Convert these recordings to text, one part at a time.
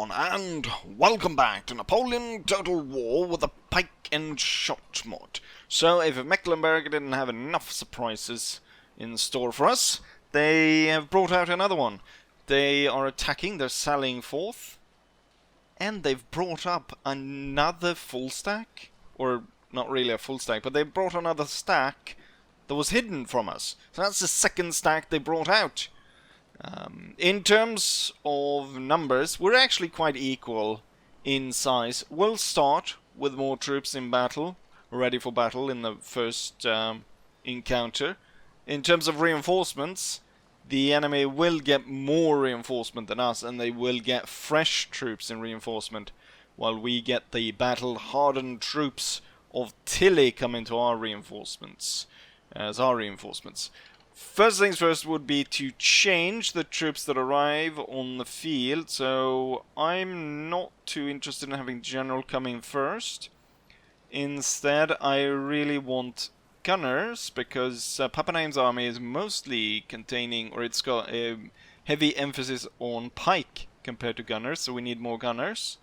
everyone, and welcome back to Napoleon Total War with the Pike and Shot mod. So, if Mecklenburg didn't have enough surprises in store for us, they have brought out another one. They are attacking, they're sallying forth, and they've brought up another full stack, or not really a full stack, but they brought another stack that was hidden from us. So that's the second stack they brought out. In terms of numbers, we're actually quite equal in size. We'll start with more troops in battle, ready for battle in the first encounter. In terms of reinforcements, the enemy will get more reinforcement than us, and they will get fresh troops in reinforcement, while we get the battle-hardened troops of Tilly come into our reinforcements, as our reinforcements. First things first would be to change the troops that arrive on the field, so I'm not too interested in having General come in first. Instead, I really want gunners, because Pappenheim's army is mostly containing, or it's got a heavy emphasis on pike compared to gunners, so we need more gunners.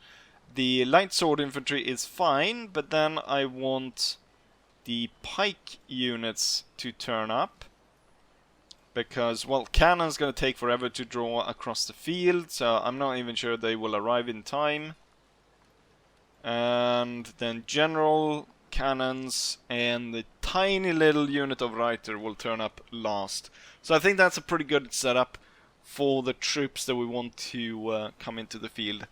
The light sword infantry is fine, but then I want the pike units to turn up. Because, well, cannon's going to take forever to draw across the field, so I'm not even sure they will arrive in time. And then general, cannons, and the tiny little unit of Reiter will turn up last. So I think that's a pretty good setup for the troops that we want to come into the field.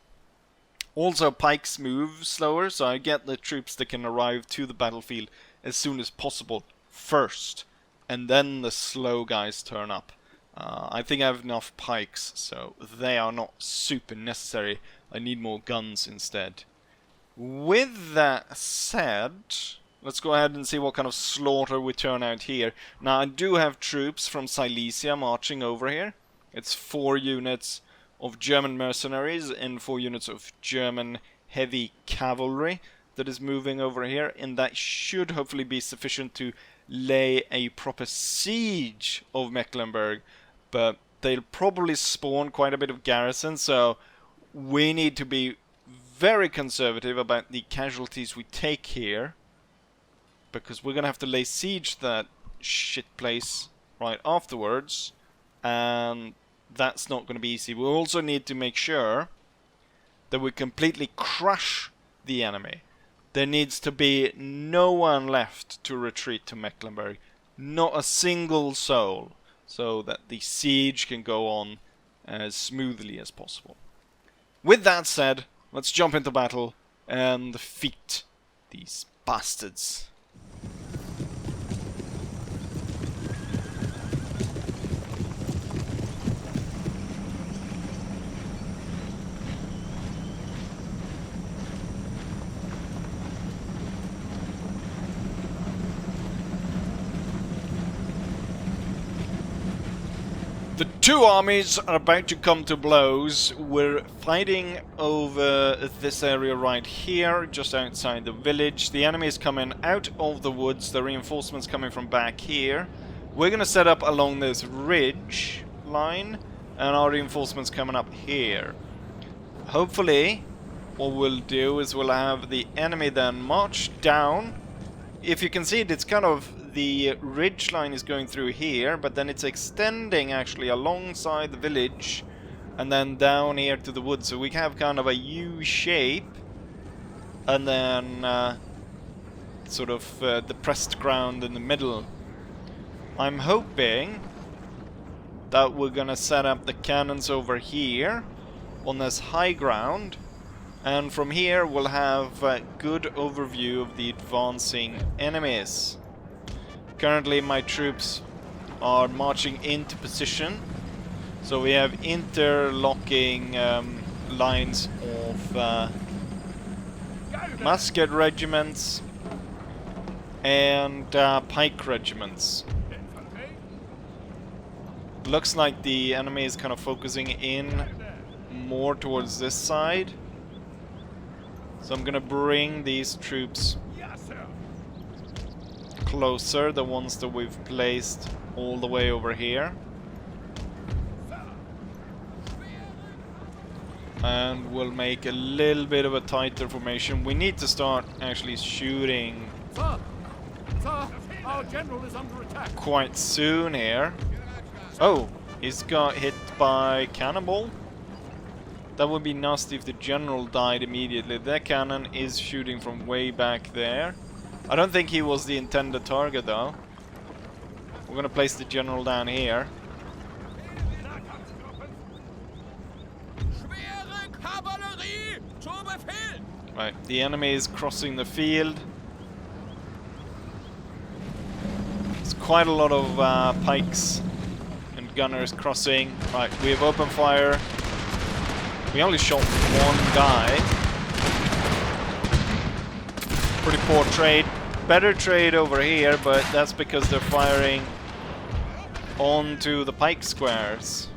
Also, pikes move slower, so I get the troops that can arrive to the battlefield as soon as possible first. And then the slow guys turn up. I think I have enough pikes, so they are not super necessary. I need more guns instead. With that said, let's go ahead and see what kind of slaughter we turn out here. Now, I do have troops from Silesia marching over here. It's 4 units of German mercenaries and 4 units of German heavy cavalry that is moving over here, and that should hopefully be sufficient to lay a proper siege of Mecklenburg, but they'll probably spawn quite a bit of garrison, so we need to be very conservative about the casualties we take here, because we're gonna have to lay siege to that shit place right afterwards, and that's not gonna be easy. We also need to make sure that we completely crush the enemy. There needs to be no one left to retreat to Mecklenburg. Not a single soul. So that the siege can go on as smoothly as possible. With that said, let's jump into battle and defeat these bastards. The two armies are about to come to blows. We're fighting over this area right here, just outside the village. The enemy is coming out of the woods, the reinforcements coming from back here. We're going to set up along this ridge line, and our reinforcements coming up here. Hopefully, what we'll do is we'll have the enemy then march down. If you can see it, it's kind of... the ridge line is going through here, but then it's extending actually alongside the village and then down here to the woods. So we have kind of a U shape and then sort of depressed ground in the middle. I'm hoping that we're gonna set up the cannons over here on this high ground, and from here we'll have a good overview of the advancing enemies. Currently my troops are marching into position, so we have interlocking lines of musket regiments and pike regiments. Looks like the enemy is kind of focusing in more towards this side, so I'm gonna bring these troops closer, the ones that we've placed all the way over here. And we'll make a little bit of a tighter formation. We need to start actually shooting Sir, our general is under attack. quite soon here. Oh, he's got hit by cannonball. That would be nasty if the general died immediately. That cannon is shooting from way back there. I don't think he was the intended target though. We're gonna place the general down here. Right, the enemy is crossing the field. There's quite a lot of pikes and gunners crossing. Right, we have open fire. We only shot one guy. Pretty poor trade. Better trade over here, but that's because they're firing onto the pike squares.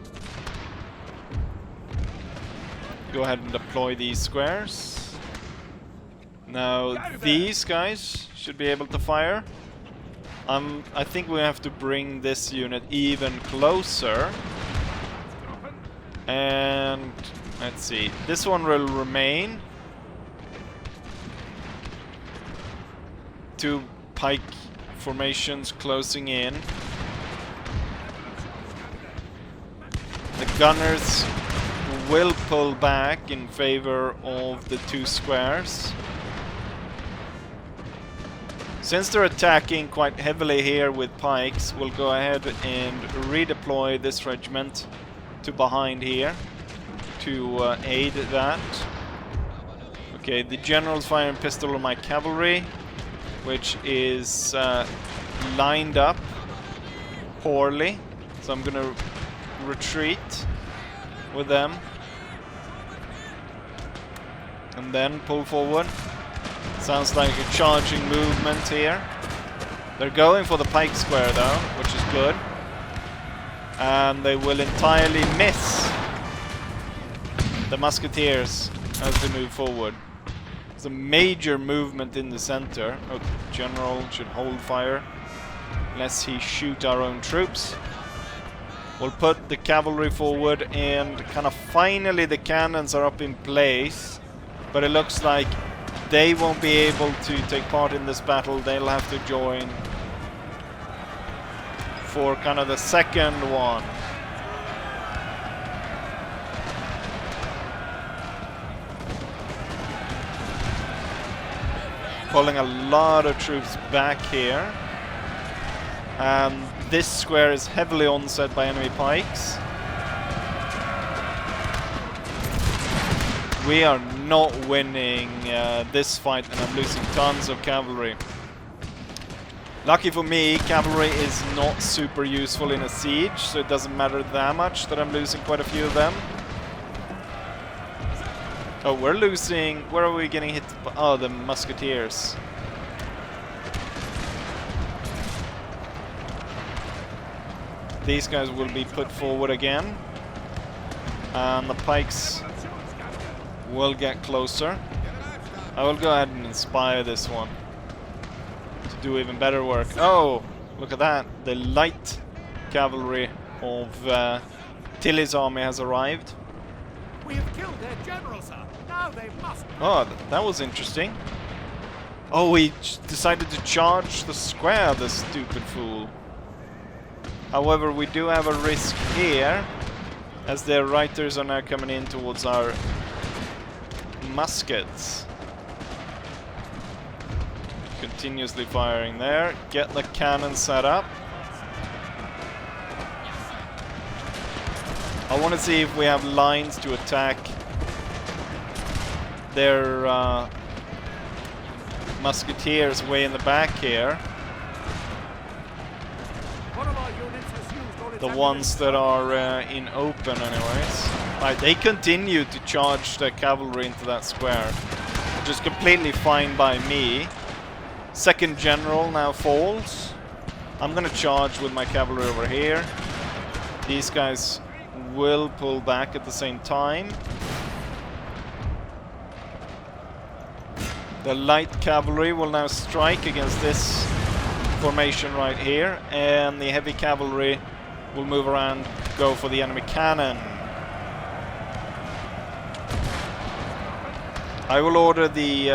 Go ahead and deploy these squares. Now these guys should be able to fire. I think we have to bring this unit even closer. And let's see. This one will remain. 2 pike formations closing in. The gunners will pull back in favor of the 2 squares. Since they're attacking quite heavily here with pikes, we'll go ahead and redeploy this regiment to behind here to aid that. Okay, the general's firing pistol on my cavalry, which is lined up poorly, so I'm gonna retreat with them and then pull forward. Sounds like a charging movement here. They're going for the pike square though, which is good. And they will entirely miss the musketeers as they move forward. There's a major movement in the center. Oh, the general should hold fire lest he shoot our own troops. We'll put the cavalry forward, and kind of finally the cannons are up in place, but it looks like they won't be able to take part in this battle. They'll have to join for kind of the second one. Pulling a lot of troops back here. This square is heavily onset by enemy pikes. We are not winning this fight, and I'm losing tons of cavalry. Lucky for me, cavalry is not super useful in a siege, so it doesn't matter that much that I'm losing quite a few of them. Oh, we're losing... Where are we getting hit? Oh, the musketeers. These guys will be put forward again. And the pikes will get closer. I will go ahead and inspire this one to do even better work. Oh, look at that. The light cavalry of Tilly's army has arrived. We have killed their general, sir. Now they must. Oh, that was interesting. Oh, he decided to charge the square, the stupid fool. However, we do have a risk here, as their reiters are now coming in towards our muskets. Continuously firing there. Get the cannon set up. I want to see if we have lines to attack their musketeers way in the back here. The ones that are in open anyways. Right, they continue to charge the cavalry into that square, which is completely fine by me. Second general now falls. I'm gonna charge with my cavalry over here. These guys will pull back at the same time. The light cavalry will now strike against this formation right here, and the heavy cavalry will move around, go for the enemy cannon. I will order the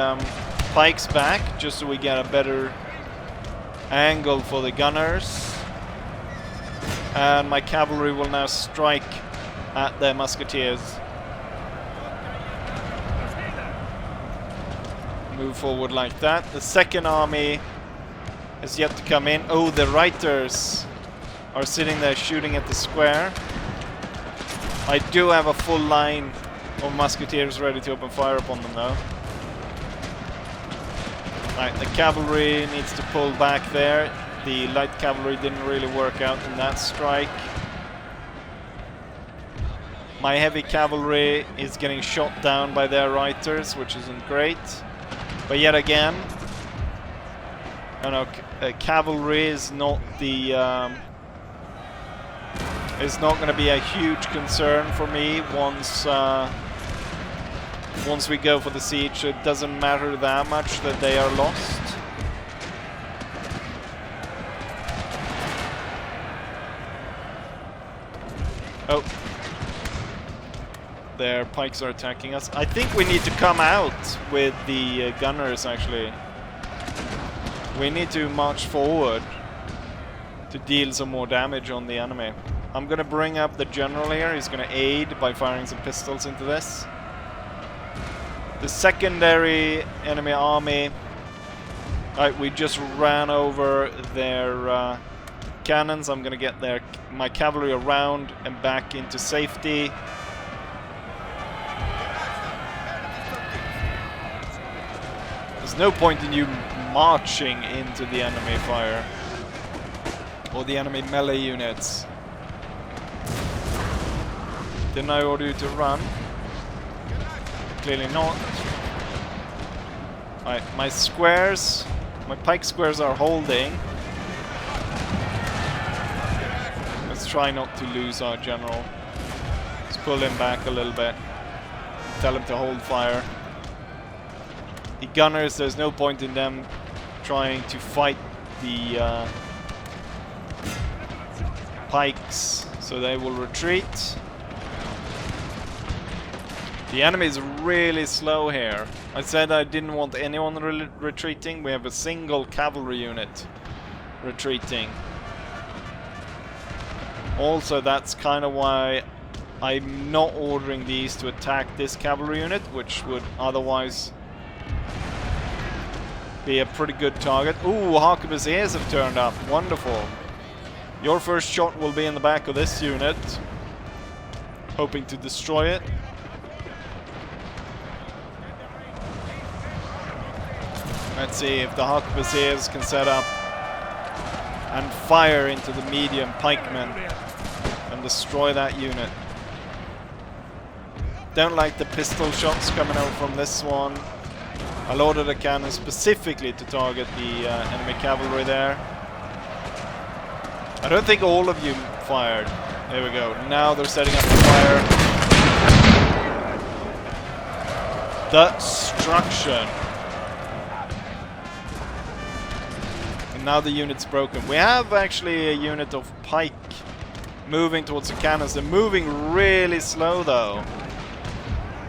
pikes back just so we get a better angle for the gunners. And my cavalry will now strike at the musketeers. Move forward like that. The second army is yet to come in. Oh, the reiters are sitting there shooting at the square. I do have a full line of musketeers ready to open fire upon them now. Right, the cavalry needs to pull back there. The light cavalry didn't really work out in that strike. My heavy cavalry is getting shot down by their reiters, which isn't great. But yet again, cavalry is not the is not going to be a huge concern for me once we go for the siege. It doesn't matter that much that they are lost. Oh. Their pikes are attacking us. I think we need to come out with the gunners, actually. We need to march forward to deal some more damage on the enemy. I'm gonna bring up the general here. He's gonna aid by firing some pistols into this. The secondary enemy army... Alright, we just ran over their cannons. I'm gonna get my cavalry around and back into safety. There's no point in you marching into the enemy fire or the enemy melee units. Didn't I order you to run? Clearly not. Alright, my squares, my pike squares are holding. Let's try not to lose our general. Let's pull him back a little bit. Tell him to hold fire. The gunners, there's no point in them trying to fight the pikes, so they will retreat. The enemy is really slow here. I said I didn't want anyone retreating. We have a single cavalry unit retreating. Also, that's kind of why I'm not ordering these to attack this cavalry unit, which would otherwise be a pretty good target. Ooh, arquebusiers have turned up. Wonderful. Your first shot will be in the back of this unit, hoping to destroy it. Let's see if the arquebusiers can set up and fire into the medium pikemen and destroy that unit. Don't like the pistol shots coming out from this one. I loaded a cannon specifically to target the enemy cavalry there. I don't think all of you fired. There we go. Now they're setting up the fire. Destruction. And now the unit's broken. We have actually a unit of pike moving towards the cannons. They're moving really slow though.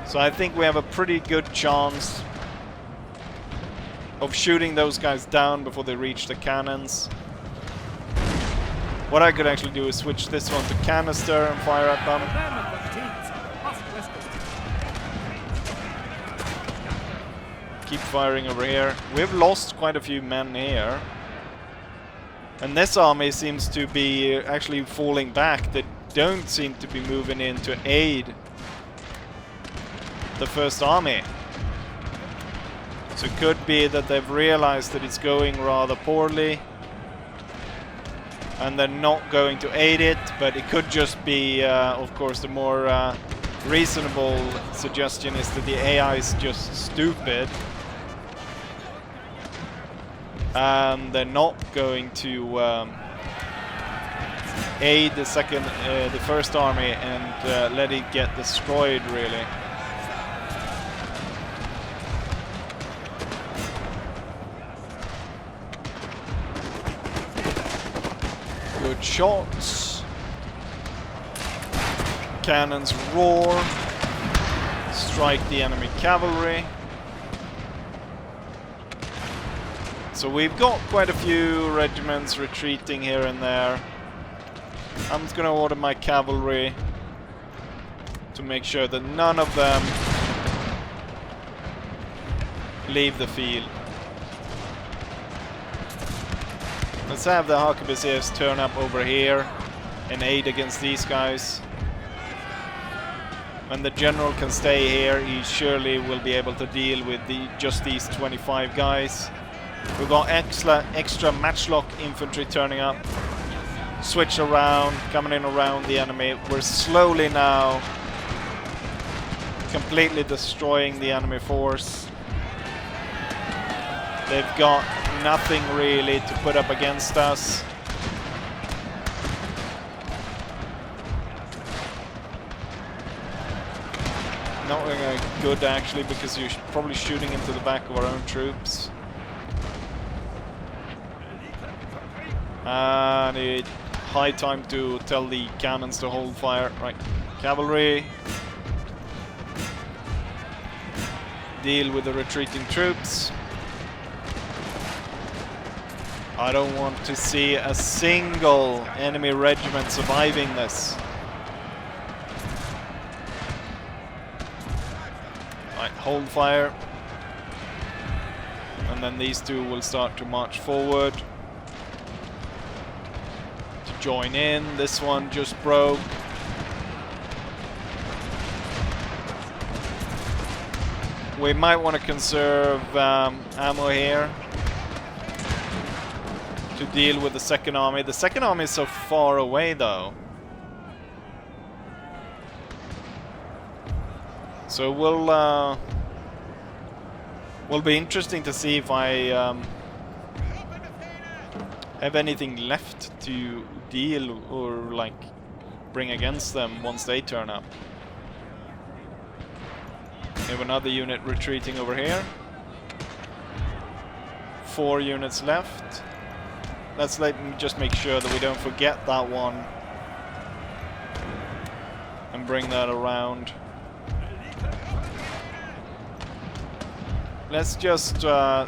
So I think we have a pretty good chance of shooting those guys down before they reach the cannons. What I could actually do is switch this one to canister and fire at them. Keep firing over here. We've lost quite a few men here. And this army seems to be actually falling back. They don't seem to be moving in to aid the first army. So it could be that they've realized that it's going rather poorly and they're not going to aid it, but it could just be, of course, the more reasonable suggestion is that the AI is just stupid and they're not going to aid the first army and let it get destroyed, really. Good shots. Cannons roar. Strike the enemy cavalry. So we've got quite a few regiments retreating here and there. I'm just gonna order my cavalry to make sure that none of them leave the field. Let's have the arquebusiers turn up over here and aid against these guys. When the general can stay here, he surely will be able to deal with just these 25 guys. We've got extra matchlock infantry turning up. Switch around, coming in around the enemy. We're slowly now completely destroying the enemy force. They've got nothing really to put up against us. Not really good actually, because you're probably shooting into the back of our own troops. And it's high time to tell the cannons to hold fire. Right, cavalry. Deal with the retreating troops. I don't want to see a single enemy regiment surviving this. Right, hold fire. And then these two will start to march forward. To join in. This one just broke. We might want to conserve ammo here to deal with the second army. The second army is so far away though. So will be interesting to see if I have anything left to deal or like bring against them once they turn up. We have another unit retreating over here. 4 units left. Let's just make sure that we don't forget that one and bring that around. Let's just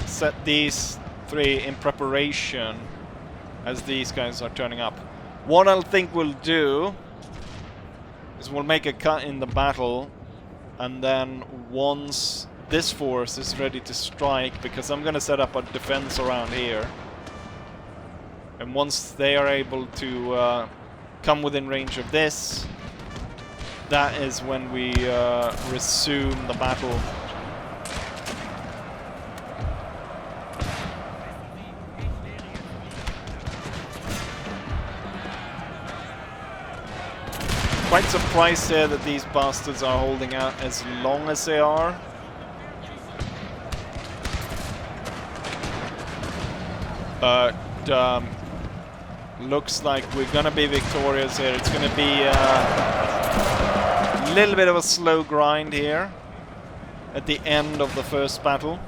set these 3 in preparation as these guys are turning up. What I think we'll do is we'll make a cut in the battle, and then once this force is ready to strike, because I'm gonna set up a defense around here, and once they are able to come within range of this, that is when we resume the battle. Quite surprised here that these bastards are holding out as long as they are. But looks like we're gonna be victorious here. It's gonna be a little bit of a slow grind here at the end of the first battle.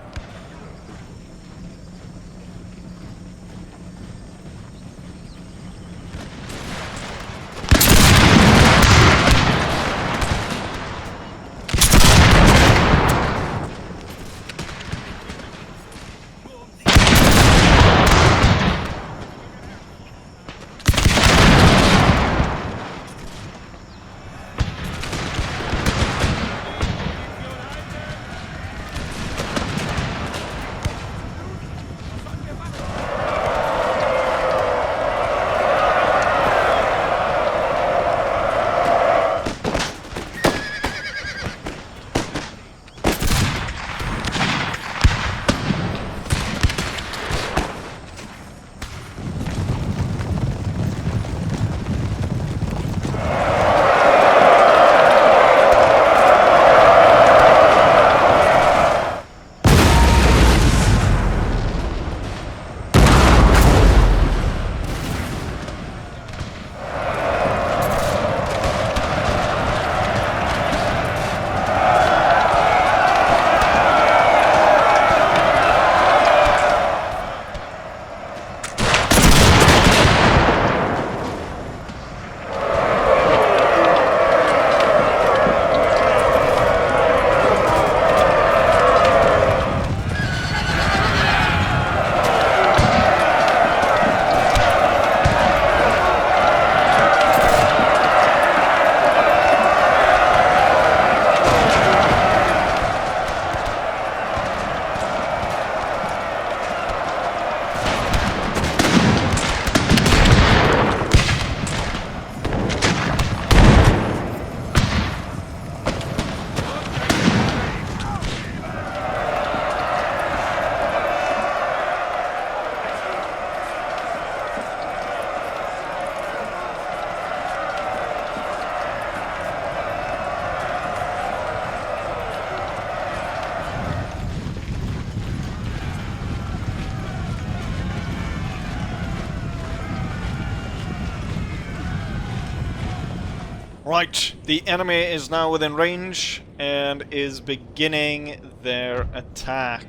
Right, the enemy is now within range and is beginning their attack.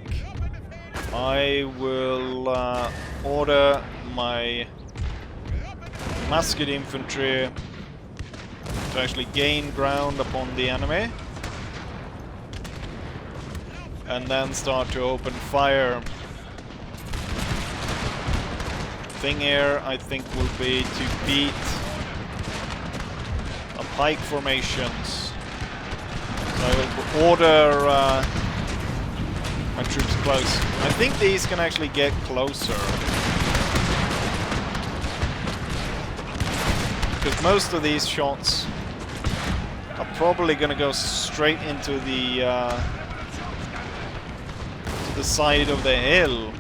I will order my musket infantry to actually gain ground upon the enemy and then start to open fire. Thing here, I think, will be to beat a pike formations. So I will order my troops close. I think these can actually get closer, because most of these shots are probably going to go straight into the side of the hill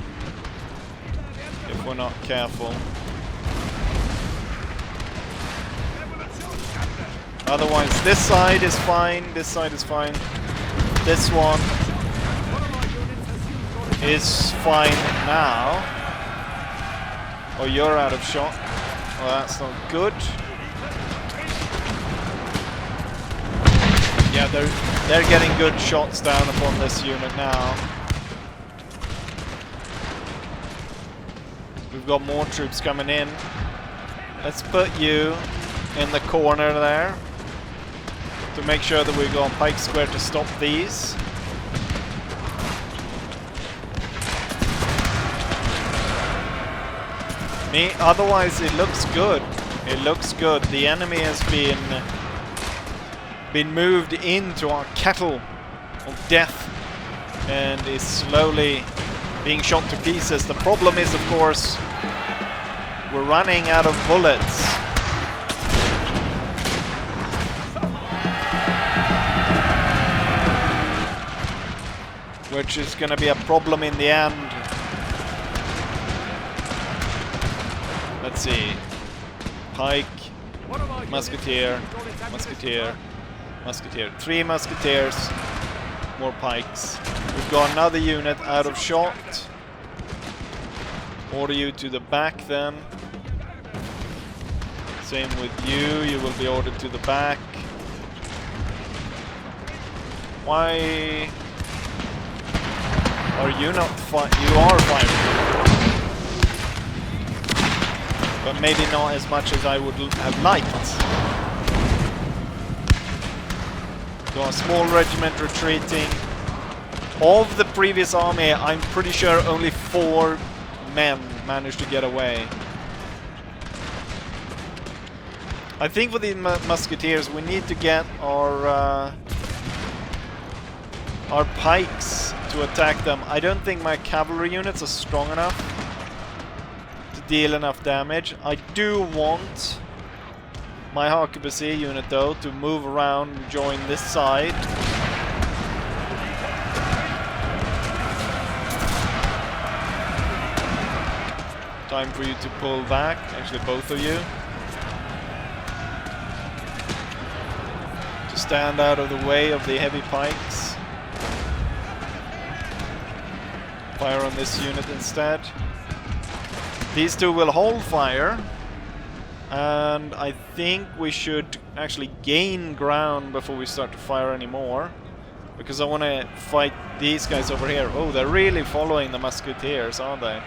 if we're not careful. Otherwise, this side is fine, this side is fine. This one is fine now. Oh, you're out of shot. Well, that's not good. Yeah, they're getting good shots down upon this unit now. We've got more troops coming in. Let's put you in the corner there to make sure that we go on Pike Square to stop these. Otherwise, it looks good. It looks good. The enemy has been moved into our kettle of death and is slowly being shot to pieces. The problem is, of course, we're running out of bullets. Which is going to be a problem in the end. Let's see. Pike, musketeer, musketeer, musketeer. 3 musketeers, more pikes. We've got another unit out of shot. Order you to the back then. Same with you. You will be ordered to the back. Why are you not fighting? You are fighting. But maybe not as much as I would have liked. Got a small regiment retreating. Of the previous army, I'm pretty sure only 4 men managed to get away. I think for the musketeers, we need to get our pikes to attack them. I don't think my cavalry units are strong enough to deal enough damage. I do want my arquebusier unit, though, to move around and join this side. Time for you to pull back, actually both of you. To stand out of the way of the heavy pikes. Fire on this unit instead. These 2 will hold fire. And I think we should actually gain ground before we start to fire anymore. Because I want to fight these guys over here. Oh, they're really following the musketeers, aren't they?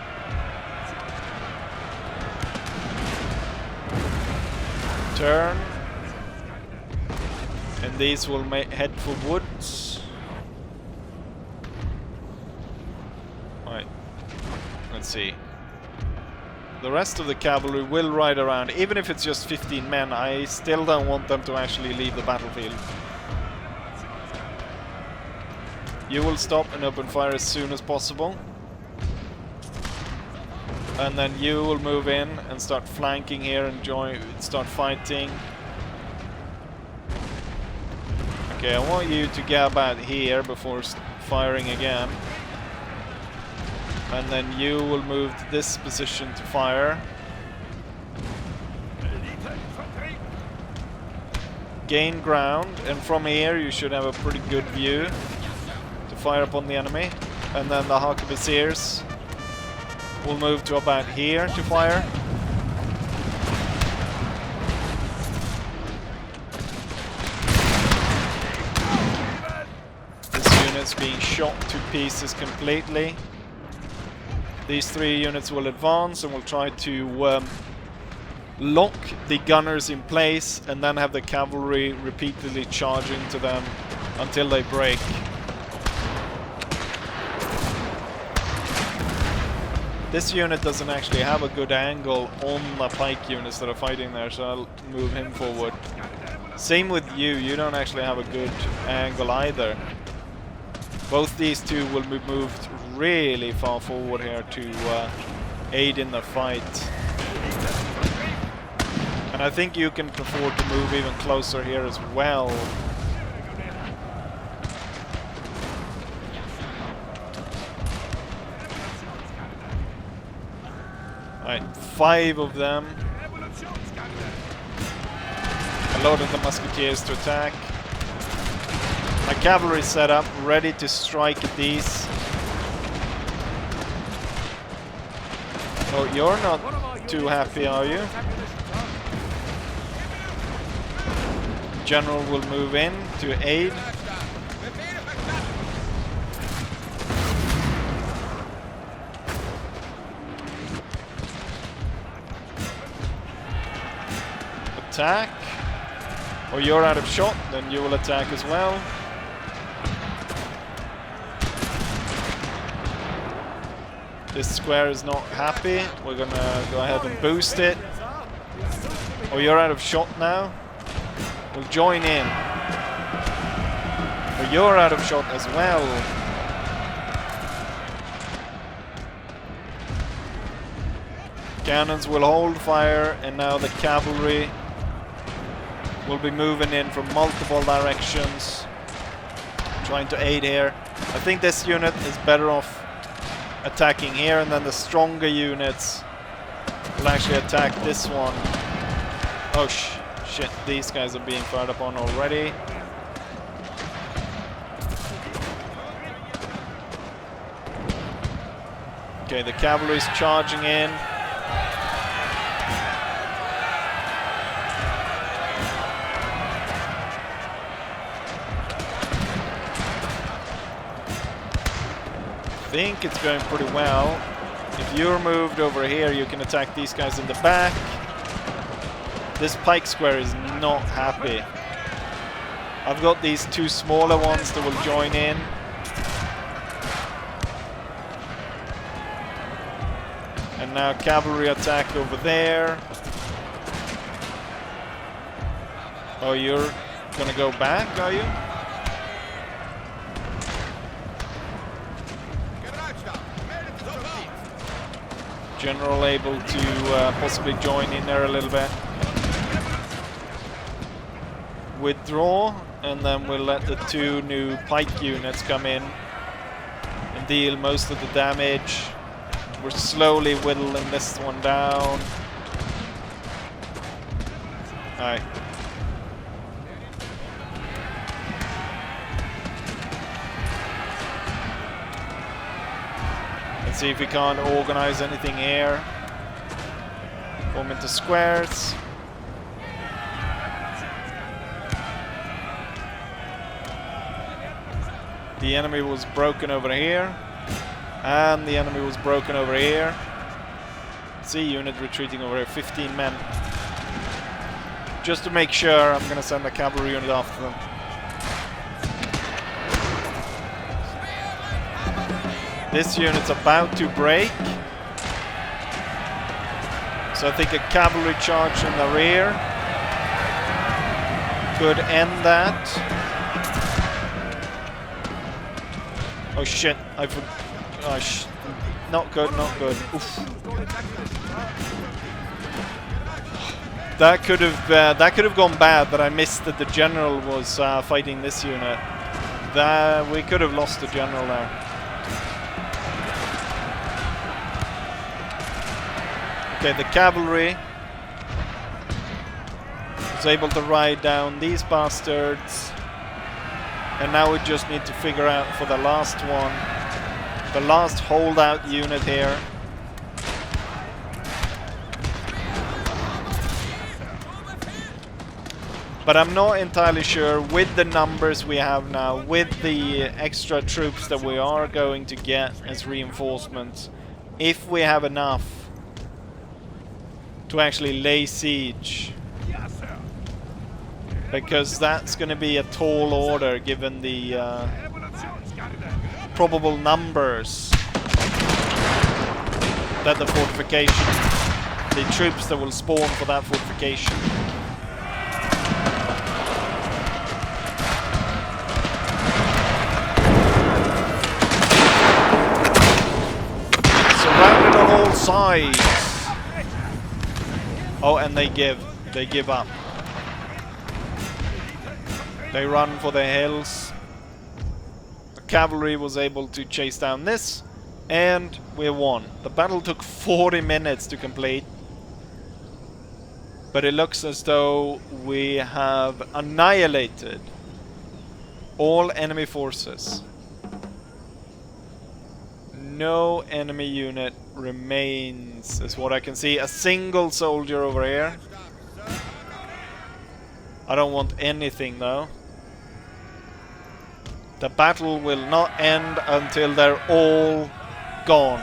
Turn. And these will head for woods. Right. Let's see. The rest of the cavalry will ride around. Even if it's just 15 men, I still don't want them to actually leave the battlefield. You will stop and open fire as soon as possible. And then you will move in and start flanking here and start fighting. Okay, I want you to gab out here before firing again. And then you will move to this position to fire. Gain ground, and from here you should have a pretty good view to fire upon the enemy. And then the arquebusiers will move to about here to fire. is being shot to pieces completely. These 3 units will advance and will try to lock the gunners in place and then have the cavalry repeatedly charging to them until they break. This unit doesn't actually have a good angle on the pike units that are fighting there, so I'll move him forward. Same with you, you don't actually have a good angle either. Both these two will be moved really far forward here to aid in the fight. And I think you can afford to move even closer here as well. Right, 5 of them. I loaded the musketeers to attack. My cavalry set up, ready to strike at these. Oh, you're not too happy, are you? General will move in to aid. Attack. Or you're out of shot, then you will attack as well. This square is not happy. We're gonna go ahead and boost it. Oh, you're out of shot now. We'll join in. Oh, you're out of shot as well. Cannons will hold fire, and now the cavalry will be moving in from multiple directions, trying to aid here. I think this unit is better off attacking here, and then the stronger units will actually attack this one. Oh shit, these guys are being fired upon already. Okay, the cavalry's charging in. I think it's going pretty well. If you're moved over here, you can attack these guys in the back. This pike square is not happy. I've got these 2 smaller ones that will join in. And now cavalry attack over there. Oh, you're gonna go back, are you? General able to possibly join in there a little bit. Withdraw, and then we'll let the 2 new pike units come in and deal most of the damage. We're slowly whittling this one down. Alright. Let's see if we can't organize anything here. Form into squares. The enemy was broken over here. And the enemy was broken over here. See, unit retreating over here, 15 men. Just to make sure, I'm gonna send a cavalry unit after them. This unit's about to break. So I think a cavalry charge in the rear could end that. Oh shit, not good, not good. Oof. That could have gone bad, but I missed that the general was fighting this unit. We could have lost the general there. Okay, the cavalry was able to ride down these bastards. And now we just need to figure out for the last one, the last holdout unit here. But I'm not entirely sure, with the numbers we have now, with the extra troops that we are going to get as reinforcements, if we have enough to actually lay siege. Yes, sir. Because that's going to be a tall order given the Evolutionsskanne. probable numbers that the fortification, the troops that will spawn for that fortification. Surrounded on all sides. Oh, and they give up. They run for the hills. The cavalry was able to chase down this, and we won. The battle took 40 minutes to complete, but it looks as though we have annihilated all enemy forces. No enemy unit remains, is what I can see. A single soldier over here. I don't want anything though. The battle will not end until they're all gone.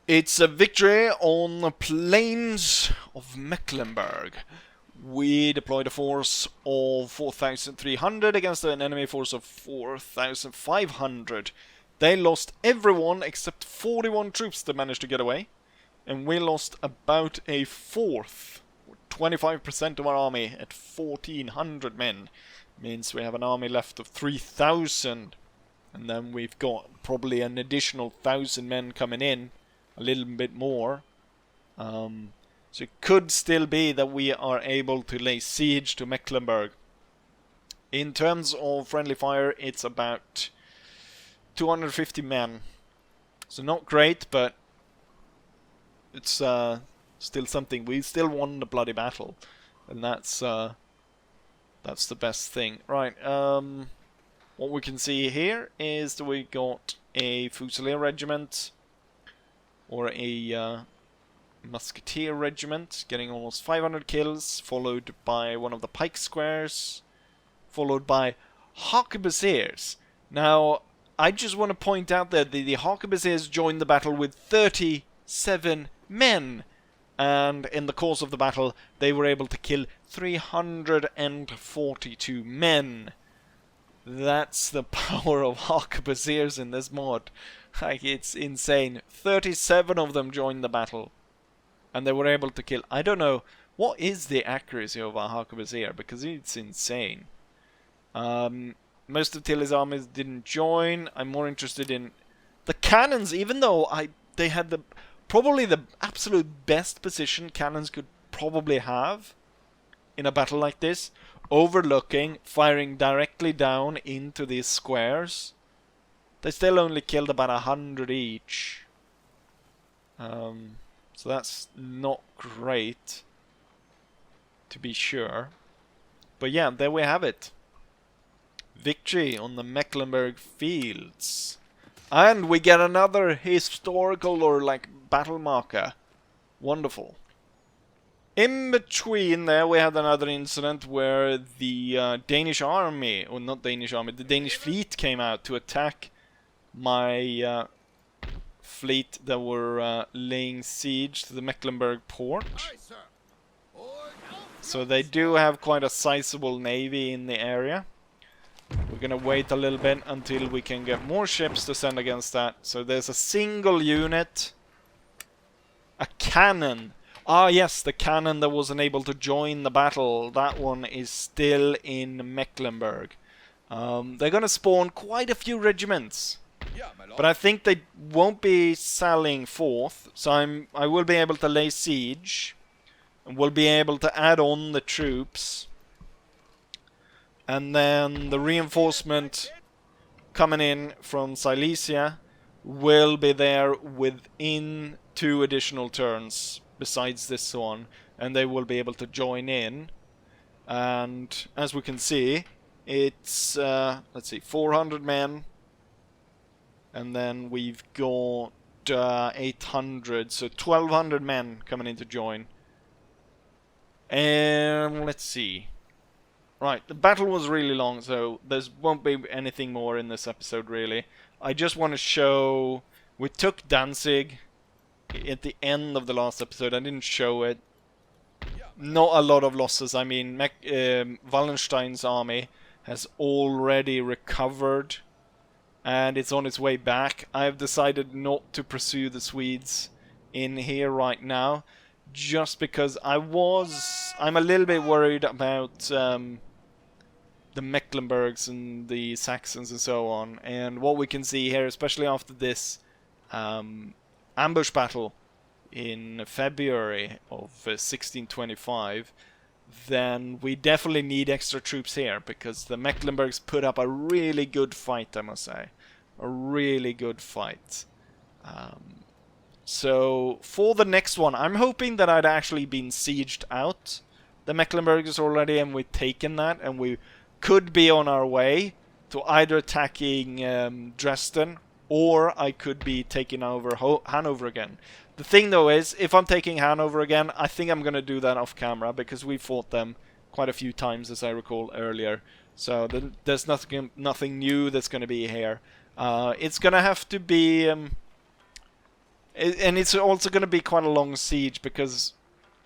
It's a victory on the plains of Mecklenburg. We deployed a force of 4,300 against an enemy force of 4,500. They lost everyone except 41 troops that managed to get away. And we lost about a fourth, 25% of our army at 1,400 men. Means we have an army left of 3,000. And then we've got probably an additional 1,000 men coming in. A little bit more. So it could still be that we are able to lay siege to Mecklenburg. In terms of friendly fire, it's about 250 men. So not great, but it's still something. We still won the bloody battle, and that's the best thing. Right. What we can see here is that we got a Fusilier regiment. Or a musketeer regiment, getting almost 500 kills, followed by one of the pike squares, followed by harquebusiers. Now, I just want to point out that the Harquebusiers joined the battle with 37 men. And in the course of the battle, they were able to kill 342 men. That's the power of Harquebusiers in this mod. Like, it's insane. 37 of them joined the battle. And they were able to kill... I don't know. What is the accuracy of a Harquebusier? Because it's insane. Most of Tilly's armies didn't join. I'm more interested in the cannons, even though they had probably the absolute best position cannons could probably have in a battle like this. Overlooking, firing directly down into these squares. They still only killed about 100 each. So that's not great, to be sure. But yeah, there we have it. Victory on the Mecklenburg fields. And we get another historical or like battle marker. Wonderful. In between there we had another incident where the Danish army, or not Danish army, the Danish fleet came out to attack my fleet that were laying siege to the Mecklenburg port. So they do have quite a sizable navy in the area. We're gonna wait a little bit until we can get more ships to send against that. So there's a single unit. A cannon. Ah yes, the cannon that wasn't able to join the battle. That one is still in Mecklenburg. They're gonna spawn quite a few regiments. But I think they won't be sallying forth. So I will be able to lay siege. And we'll be able to add on the troops. And then the reinforcement coming in from Silesia will be there within 2 additional turns besides this one. And they will be able to join in. And as we can see, it's, let's see, 400 men. And then we've got 800, so 1,200 men coming in to join. And let's see. Right, the battle was really long, so there won't be anything more in this episode, really. I just want to show... We took Danzig at the end of the last episode. I didn't show it. Not a lot of losses. I mean, Wallenstein's army has already recovered. And it's on its way back. I have decided not to pursue the Swedes in here right now. Just because I'm a little bit worried about the Mecklenburgs and the Saxons and so on. And what we can see here, especially after this ambush battle in February of 1625, then we definitely need extra troops here, because the Mecklenburgs put up a really good fight, I must say. A really good fight. So, for the next one, I'm hoping that I'd actually been sieged out the Mecklenburgs already, and we've taken that, and we could be on our way to either attacking Dresden, or I could be taking over Hanover again. The thing, though, is, if I'm taking Hanover again, I think I'm going to do that off camera, because we fought them quite a few times, as I recall earlier. So, there's nothing new that's going to be here. It's going to have to be... and it's also going to be quite a long siege, because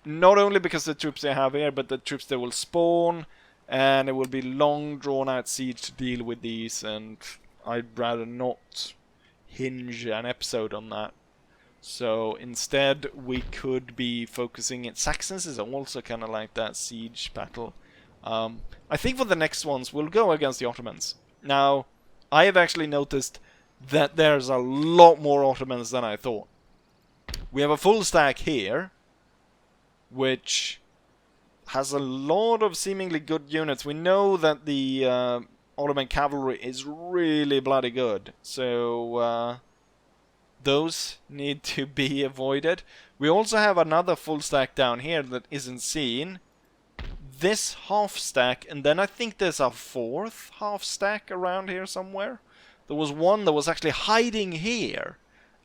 not only because the troops they have here, but the troops they will spawn, and it will be long drawn out siege to deal with these, and I'd rather not hinge an episode on that. So instead we could be focusing in... Saxons is also kind of like that siege battle. I think for the next ones we'll go against the Ottomans. Now, I have actually noticed that there's a lot more Ottomans than I thought. We have a full stack here, which has a lot of seemingly good units. We know that the Ottoman cavalry is really bloody good, so those need to be avoided. We also have another full stack down here that isn't seen. This half stack, and then I think there's a fourth half stack around here somewhere. There was one that was actually hiding here,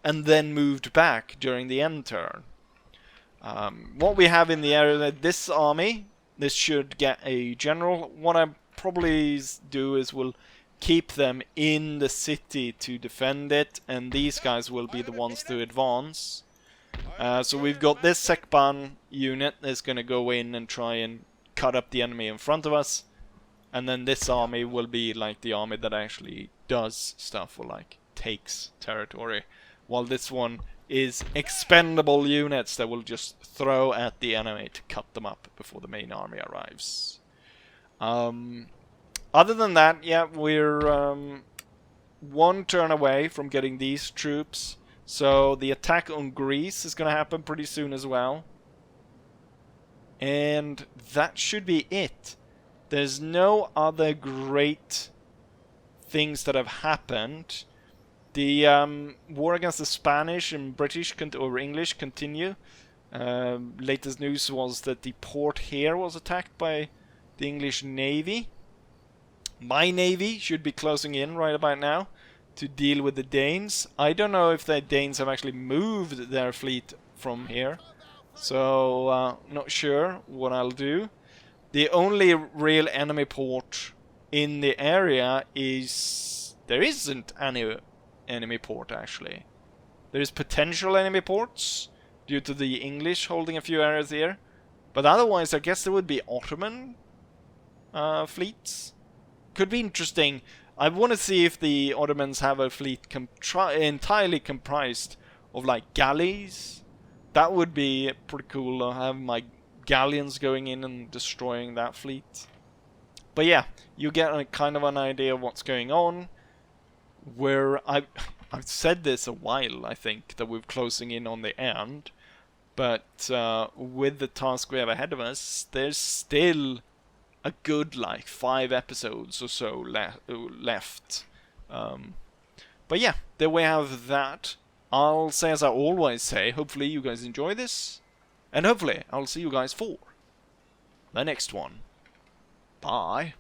and then moved back during the end turn. What we have in the area, this army, this should get a general. What I probably do is we'll keep them in the city to defend it, and these guys will be the ones to advance. So we've got this Sekban unit that's going to go in and try and cut up the enemy in front of us, and then this army will be like the army that actually does stuff, or like takes territory, while this one is expendable units that will just throw at the enemy to cut them up before the main army arrives. Other than that, yeah, we're one turn away from getting these troops. So the attack on Greece is going to happen pretty soon as well. And that should be it. There's no other great things that have happened. The war against the Spanish and British or English continue. Latest news was that the port here was attacked by the English Navy. My navy should be closing in right about now to deal with the Danes. I don't know if the Danes have actually moved their fleet from here, so not sure what I'll do. The only real enemy port in the area is... there isn't any enemy port actually. There is potential enemy ports due to the English holding a few areas here, but otherwise I guess there would be Ottoman fleets. Could be interesting. I want to see if the Ottomans have a fleet entirely comprised of like galleys. That would be pretty cool to have my galleons going in and destroying that fleet. But yeah, you get a kind of an idea of what's going on. Where I've said this a while, I think, that we're closing in on the end. But with the task we have ahead of us, there's still a good like 5 episodes or so left. But yeah, there we have that. I'll say as I always say, hopefully you guys enjoy this, and hopefully I'll see you guys for the next one. Bye.